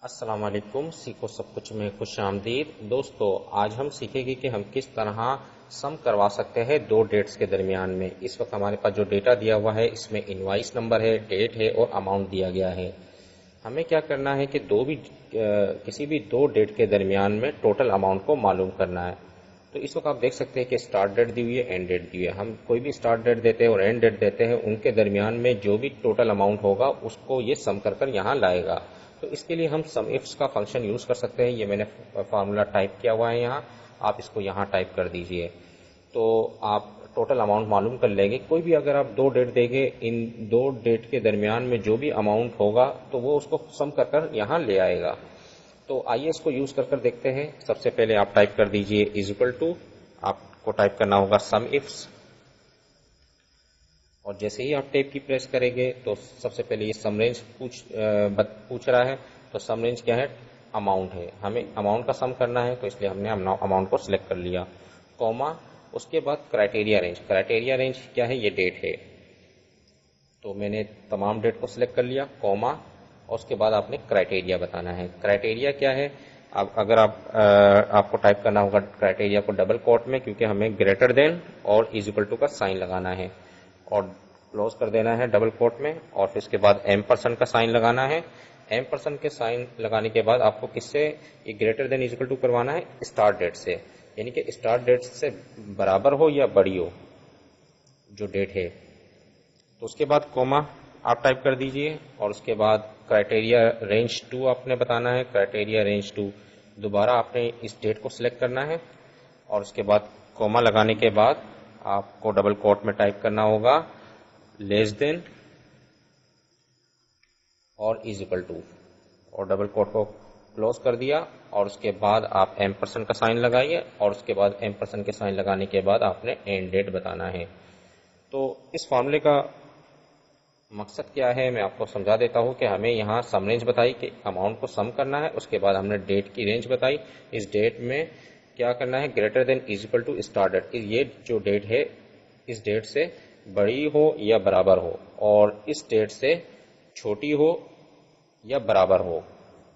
السلام علیکم، سیکھو سب کچھ میں خوش آمدید۔ دوستو، آج ہم سیکھیں گے کہ ہم کس طرح سم کروا سکتے ہیں دو ڈیٹس کے درمیان میں۔ اس وقت ہمارے پاس جو ڈیٹا دیا ہوا ہے اس میں انوائس نمبر ہے، ڈیٹ ہے اور اماؤنٹ دیا گیا ہے۔ ہمیں کیا کرنا ہے کہ کسی بھی دو ڈیٹ کے درمیان میں ٹوٹل اماؤنٹ کو معلوم کرنا ہے۔ تو اس وقت آپ دیکھ سکتے ہیں کہ اسٹارٹ ڈیٹ دی ہوئی ہے، اینڈ ڈیٹ دی ہوئی ہے۔ ہم کوئی بھی اسٹارٹ ڈیٹ دیتے ہیں اور اینڈ ڈیٹ دیتے ہیں، ان کے درمیان میں جو بھی ٹوٹل اماؤنٹ ہوگا اس کو یہ سم کر یہاں لائے گا۔ تو اس کے لیے ہم سم ایفس کا فنکشن یوز کر سکتے ہیں۔ یہ میں نے فارمولا ٹائپ کیا ہوا ہے یہاں، آپ اس کو یہاں ٹائپ کر دیجئے تو آپ ٹوٹل اماؤنٹ معلوم کر لیں گے۔ کوئی بھی اگر آپ دو ڈیٹ دیں گے، ان دو ڈیٹ کے درمیان میں جو بھی اماؤنٹ ہوگا تو وہ اس کو سم کر یہاں لے آئے گا۔ تو آئیے اس کو یوز کر دیکھتے ہیں۔ سب سے پہلے آپ ٹائپ کر دیجئے = آپ کو ٹائپ کرنا ہوگا سم ایفس، اور جیسے ہی آپ ٹیپ کی پریس کریں گے تو سب سے پہلے یہ سم رینج پوچھ رہا ہے۔ تو سم رینج کیا ہے؟ اماؤنٹ ہے، ہمیں اماؤنٹ کا سم کرنا ہے تو اس لیے ہم نے اماؤنٹ کو سلیکٹ کر لیا، کوما اس کے بعد کرائٹیریا رینج۔ کرائٹیریا رینج کیا ہے؟ یہ ڈیٹ ہے، تو میں نے تمام ڈیٹ کو سلیکٹ کر لیا، کوما اور اس کے بعد آپ نے کرائٹیریا بتانا ہے۔ کرائٹیریا کیا ہے؟ اگر آپ کو ٹائپ کرنا ہوگا کرائٹیریا کو ڈبل کوٹ میں، کیونکہ ہمیں گریٹر دین اور = کا سائن لگانا ہے، اور کلوز کر دینا ہے ڈبل کوٹ میں، اور پھر اس کے بعد % کا سائن لگانا ہے۔ % کے سائن لگانے کے بعد آپ کو کس سے یہ گریٹر دین = کروانا ہے؟ اسٹارٹ ڈیٹ سے، یعنی کہ اسٹارٹ ڈیٹ سے برابر ہو یا بڑی ہو جو ڈیٹ ہے۔ تو اس کے بعد کوما آپ ٹائپ کر دیجئے، اور اس کے بعد کرائٹیریا رینج 2 آپ نے بتانا ہے۔ کرائٹیریا رینج 2 دوبارہ آپ نے اس ڈیٹ کو سلیکٹ کرنا ہے، اور اس کے بعد کوما لگانے کے بعد آپ کو ڈبل کوٹ میں ٹائپ کرنا ہوگا لیس دین اور = اور ڈبل کوٹ کو کلوز کر دیا، اور اس کے بعد آپ % کا سائن لگائیے، اور اس کے بعد % کے سائن لگانے کے بعد آپ نے اینڈ ڈیٹ بتانا ہے۔ تو اس فارمولے کا مقصد کیا ہے میں آپ کو سمجھا دیتا ہوں کہ ہمیں یہاں سم رینج بتائی کہ اماؤنٹ کو سم کرنا ہے، اس کے بعد ہم نے ڈیٹ کی رینج بتائی، اس ڈیٹ میں کیا کرنا ہے؟ Greater than = start date. یہ جو ڈیٹ ہے اس ڈیٹ سے بڑی ہو یا برابر ہو، اور اس ڈیٹ سے چھوٹی ہو یا برابر ہو۔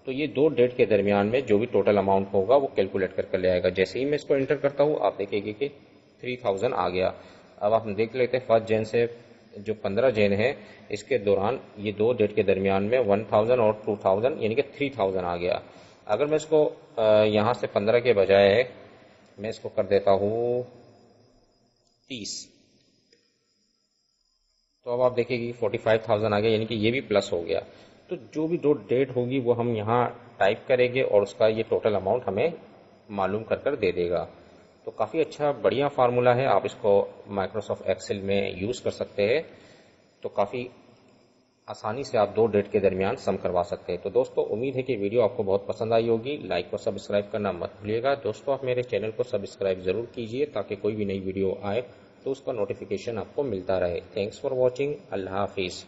تو یہ دو ڈیٹ کے درمیان میں جو بھی ٹوٹل اماؤنٹ ہوگا وہ کیلکولیٹ کر لے آئے گا۔ جیسے ہی میں اس کو انٹر کرتا ہوں آپ دیکھیں گے کہ 3000 آ گیا۔ اب آپ دیکھ لیتے ہیں 1 جن سے جو 15 جن ہے اس کے دوران یہ دو ڈیٹ کے درمیان میں 1000 اور 2000 یعنی کہ 3000 آ گیا۔ اگر میں اس کو یہاں سے 15 کے بجائے میں اس کو کر دیتا ہوں 30، تو اب آپ دیکھیں گے 45000 آ گیا، یعنی کہ یہ بھی پلس ہو گیا۔ تو جو بھی دو ڈیٹ ہوگی وہ ہم یہاں ٹائپ کریں گے اور اس کا یہ ٹوٹل اماؤنٹ ہمیں معلوم کر دے دے گا۔ تو کافی اچھا بڑھیا فارمولا ہے، آپ اس کو مائکروسافٹ ایکسل میں یوز کر سکتے ہیں۔ تو کافی آسانی سے آپ دو ڈیٹ کے درمیان سم کروا سکتے ہیں۔ تو دوستو، امید ہے کہ ویڈیو آپ کو بہت پسند آئی ہوگی۔ لائک اور سبسکرائب کرنا مت بھولیے گا۔ دوستو، آپ میرے چینل کو سبسکرائب ضرور کیجئے تاکہ کوئی بھی نئی ویڈیو آئے تو اس کا نوٹیفیکیشن آپ کو ملتا رہے۔ Thanks for watching. اللہ حافظ۔